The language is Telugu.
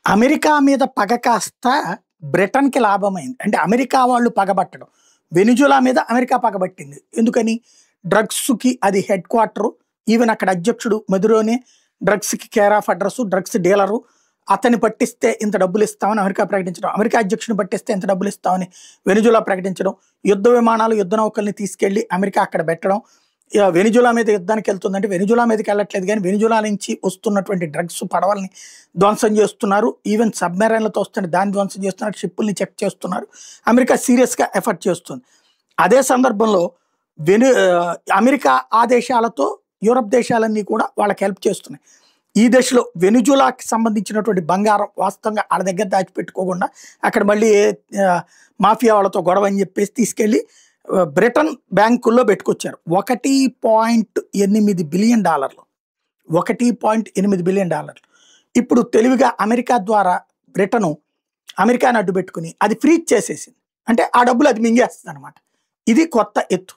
అమెరికా మీద పగ కాస్త బ్రిటన్‌కి లాభమైంది. అంటే అమెరికా వాళ్ళు పగబట్టడం. వెనిజులా మీద అమెరికా పగబట్టింది. ఎందుకని? డ్రగ్స్‌కి అది హెడ్ క్వార్టరు. ఈవెన్ అక్కడ అధ్యక్షుడు మదురోనే డ్రగ్స్‌కి care of address, drugs dealer. అతన్ని పట్టిస్తే ఇంత డబ్బులిస్తామని అమెరికా ప్రకటించడం. అమెరికా అధ్యక్షుడిని పట్టిస్తే ఇంత డబ్బులిస్తామని వెనిజులా ప్రకటించడం. యుద్ధ విమానాలు, యుద్ధ నౌకల్ని తీసుకెళ్ళి అమెరికా అక్కడ పెట్టడం. వెనిజులా మీద యుద్ధానికి వెళ్తుందంటే వెనిజులా మీదకి వెళ్ళట్లేదు గానీ, వెనిజులా నుంచి వస్తున్నటువంటి డ్రగ్స్ పడవల్ని ధ్వంసం చేస్తున్నారు. ఈవెన్ సబ్‌మెరైన్‌లతో వస్తుంటే దాన్ని ధ్వంసం చేస్తున్నారు. షిప్పుల్ని చెక్ చేస్తున్నారు. అమెరికా సీరియస్‌గా ఎఫర్ట్ చేస్తుంది. అదే సందర్భంలో అమెరికా ఆ దేశాలతో యూరప్ దేశాలన్నీ కూడా వాళ్ళకి హెల్ప్ చేస్తున్నాయి. ఈ దశలో వెనిజులాకి సంబంధించినటువంటి బంగారం వాస్తవంగా ఆళ్ళ దగ్గర దాచిపెట్టుకోకుండా అక్కడ మళ్ళీ మాఫియా వాళ్ళతో గొడవ అని చెప్పేసి తీసుకెళ్ళి బ్రిటన్ బ్యాంకుల్లో పెట్టుకొచ్చారు. $1.8 బిలియన్. $1.8 బిలియన్. ఇప్పుడు తెలివిగా అమెరికా ద్వారా బ్రిటను అమెరికాని అడ్డుపెట్టుకుని అది ఫ్రీజ్ చేసేసింది. అంటే ఆ డబ్బులు అది మింగేస్తుందన్నమాట. ఇది కొత్త ఎత్తు.